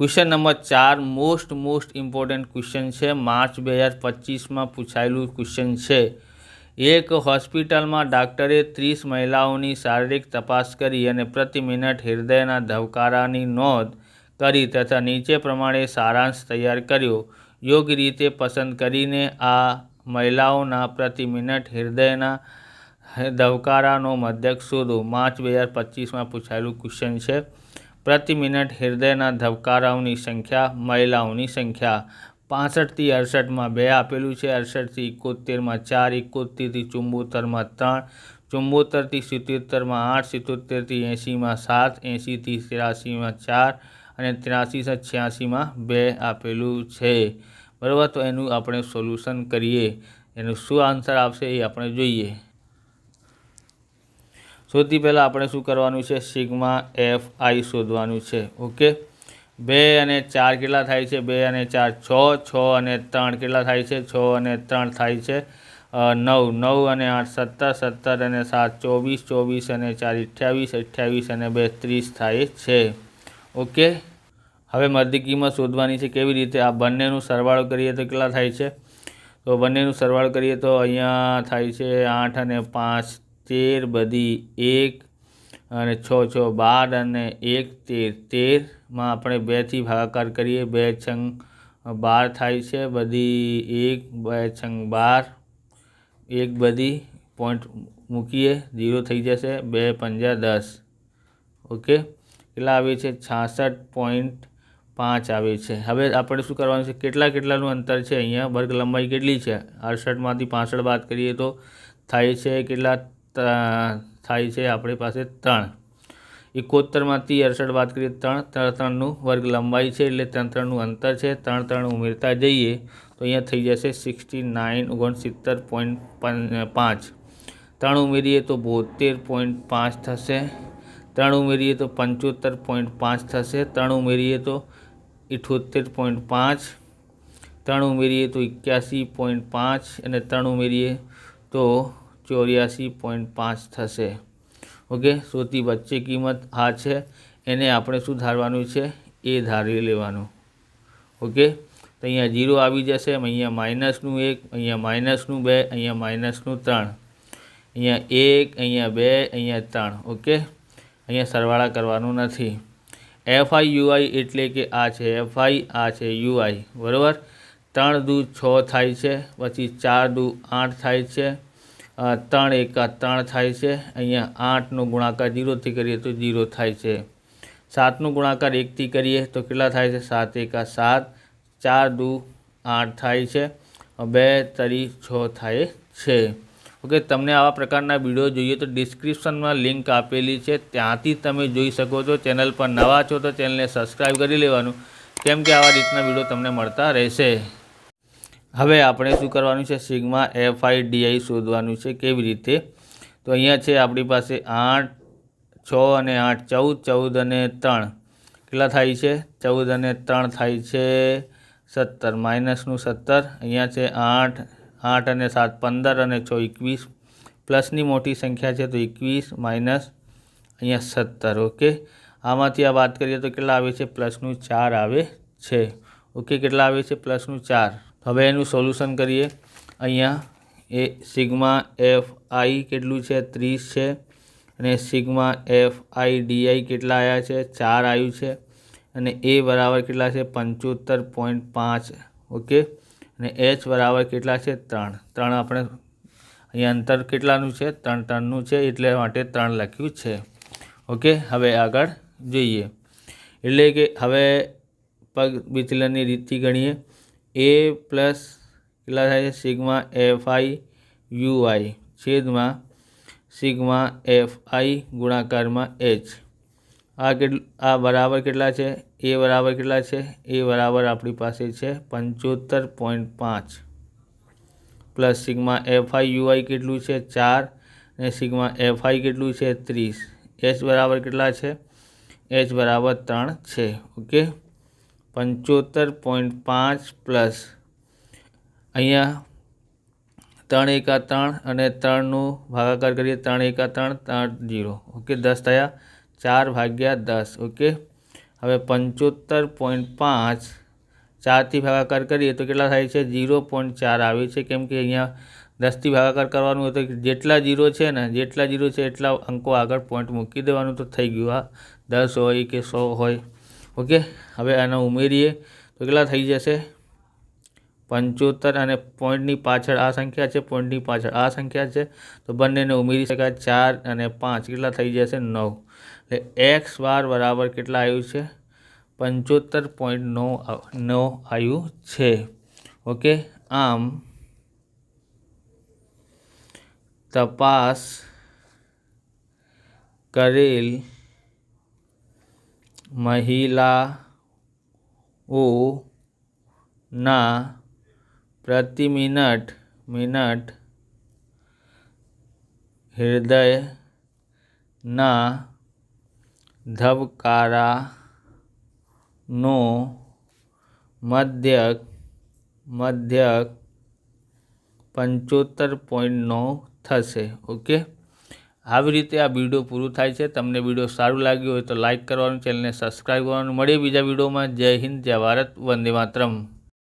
Question number 4 most इम्पोर्टન્ટ question है। मार्च 2025 में पूछायेलू question है। एक होस्पिटल में डॉक्टरे 30 महिलाओं शारीरिक तपास करी अने प्रति मिनिट हृदयना धबकारानी नोंध करी तथा नीचे प्रमाणे सारांश तैयार कर्यो। योग्य रीते पसंद करीने आ महिलाओना प्रति मिनिट हृदयना धबकारानो मध्यक शोधो। मार्च 2025 में पूछायेलू क्वेश्चन है। प्रति मिनिट हृदयना धबकाराओनी संख्या, महिलाओनी संख्या 65 થી 68 में 2 आपेलू है। 68 થી 71 में 4, 71 થી 74 में 3, 74 થી 77 में 8, 77 થી 80 में 7, 80 થી 83 में 4 અને 83 से 86 में 2 आपेलू है। बराबर, तो एनु आपणे सोल्यूशन करिए। एनु शुं आंसर आवशे ए आपणे जोईए। સૌથી પહેલાં આપણે શું કરવાનું છે? સિગ્મા એફ આઈ શોધવાનું છે। ઓકે, 2 અને 4 કેટલા થાય છે? 2 અને 4 6, 6 અને 3 કેટલા થાય છે? 6 અને 3 થાય છે 9, 9 અને 8 17, 17 અને 7 24, 24 અને 4 28, 28 અને 2 30 થાય છે। ઓકે, હવે મધ્ય કિંમત શોધવાની છે। કેવી રીતે? આ બંનેનું સરવાળો કરીએ તો કેટલા થાય છે? તો બંનેનું સરવાળો કરીએ તો અહીંયા થાય છે 8 અને 5 13, બધી 1 અને 6 6 12 અને 1 13, 13 में આપણે 2 થી ભાગાકાર કરીએ, 2 છંગ 12 થાય છે, બધી 1 2 છંગ 12, 1 બધી પોઈન્ટ મૂકીએ, 0 થઈ જશે, 2 પંજા 10। ઓકે, કેટલા આવે છે? 66.5 આવે છે। હવે આપણે શું કરવાનું છે? કેટલાનું અંતર છે? અહીંયા વર્ગ લંબાઈ કેટલી છે? 68માંથી 65 બાદ કરીએ તો થાય છે કેટલા? થાય છે આપણી પાસે 3। 71માંથી 68 બાદ કરીએ 3, 3નું વર્ગ લંબાઈ છે એટલે 3નું અંતર છે। 3 ઉમેરતા જઈએ તો અહીંયા થઈ જશે 69 3 ઉમેરીએ તો 72.5 થશે। 3 ઉમેરીએ તો 75.5 થશે। 3 ઉમેરીએ તો 78.5, 3 ઉમેરીએ તો 81.5 અને 3 ઉમેરીએ તો 84.5 થશે। ઓકે, સૌથી વચ્ચે કિંમત આ છે, એને આપણે શું ધારવાનું છે? એ ધારી લેવાનું। ઓકે, તો અહીંયા 0 આવી જશે, અહીંયા માઇનસનું 1, અહીંયા માઇનસનું 2, અહીંયા માઇનસનું 3, અહીંયા 1, અહીંયા 2, અહીંયા 3। ઓકે, અહીંયા સરવાળા કરવાનું નથી। એફઆઈ યુઆઈ એટલે કે આ છે એફઆઈ, આ છે યુઆઈ। બરાબર, 3 દુ 6 થાય છે, પછી 4 દુ 8 થાય છે, 3 એકા 3 થાય છે, અહીંયા 8નો ગુણાકાર 0થી કરીએ તો 0 થાય છે। 7નો ગુણાકાર 1થી કરીએ તો કેટલા થાય છે? 7 એકા 7, 4 દુ 8 થાય છે, 2 તરી 6 થાય છે। ઓકે, તમને આવા પ્રકારના વિડીયો જોઈએ તો ડિસ્ક્રિપ્શનમાં લિંક આપેલી છે, ત્યાંથી તમે જોઈ શકો છો। ચેનલ પર નવા છો તો ચેનલને સબસ્ક્રાઈબ કરી લેવાનું, કેમ કે આવા રીતના વિડીયો તમને મળતા રહેશે। હવે આપણે શું કરવાનું છે? સિગ્મા એફઆઈ ડીઆઈ શોધવાનું છે। કેવી રીતે? તો અહીંયા છે આપણી પાસે 8, 6 અને 8 14, 14 અને 3 કેટલા થાય છે? 14 અને 3 થાય છે 17, માઇનસનું 17, અહીંયા છે 8, 8 અને 7 15 અને 6 21, પ્લસની મોટી સંખ્યા છે તો 21 માઇનસ અહીંયા 17। ઓકે, આમાંથી આ વાત કરીએ તો કેટલા આવે છે? પ્લસનું 4 આવે છે। ઓકે, કેટલા આવે છે? પ્લસનું 4। હવે એનું સોલ્યુશન કરીએ। અહીંયા એ સિગ્મા એફ આઈ કેટલું છે? 30 છે, અને સિગ્મા એફ આઈ ડીઆઈ કેટલા આવ્યા છે? 4 આવ્યું છે, અને એ બરાબર કેટલા છે? 75.5। ઓકે, અને એચ બરાબર કેટલા છે? 3 3 આપણે અહીંયા અંતર કેટલાનું છે? 3 3નું છે, એટલે માટે 3 લખ્યું છે। ઓકે, હવે આગળ જોઈએ, એટલે કે હવે પગ વિચલનની રીતથી ગણીએ। એ પ્લસ કેટલા થાય છે? સિગ્મા એફ આઈ યુઆઈ છેદમાં સિગ્મા એફ આઈ ગુણાકારમાં એચ। આ બરાબર કેટલા છે? એ બરાબર કેટલા છે? એ બરાબર આપણી પાસે છે 75.5 plus sigma F I UI કેટલું છે? 4, અને સિગ્મા એફ આઈ કેટલું છે? 30। એચ બરાબર કેટલા છે? એચ બરાબર 3 છે। ઓકે, 75.5 પ્લસ અહીંયા 3 એકા 3 અને 3નું ભાગાકાર કરીએ, 3 એકા 3, 3 0। ઓકે, 10 થયા, 4/10। ઓકે, હવે 75.5 4થી ભાગાકાર કરીએ તો કેટલા થાય છે? 0.4 આવે છે, કેમ કે અહીંયા 10થી ભાગાકાર કરવાનું હોય તો જેટલા જીરો છે ને, જેટલા જીરો છે એટલા અંકો આગળ પોઈન્ટ મૂકી દેવાનું, તો થઈ ગયું. આ 10 હોય કે 100 હોય. ઓકે, હવે આને ઉમેરીએ તો કેટલા થઈ જશે? 75 અને પોઈન્ટની પાછળ આ સંખ્યા છે, પોઈન્ટની પાછળ આ સંખ્યા છે, તો બંનેને ઉમેરી શકાય. 4 અને 5 કેટલા થઈ જશે? 9. એટલે એક્સ બાર બરાબર કેટલા આવ્યું છે? 75.9 આવ્યું છે. ઓકે, આમ તપાસ કરેલ મહિલાઓના પ્રતિ મિનિટ હૃદયના ધબકારાનો મધ્યક 75.9 થશે. ઓકે, આવી રીતે આ વિડીયો પૂરું થાય છે. તમને વિડીયો સારું લાગ્યું હોય તો લાઇક કરવાનું, ચેનલને સબસ્ક્રાઈબ કરવાનું. મળીએ બીજા વિડીયોમાં. જય હિન્દ, જય ભારત, વંદે માતરમ.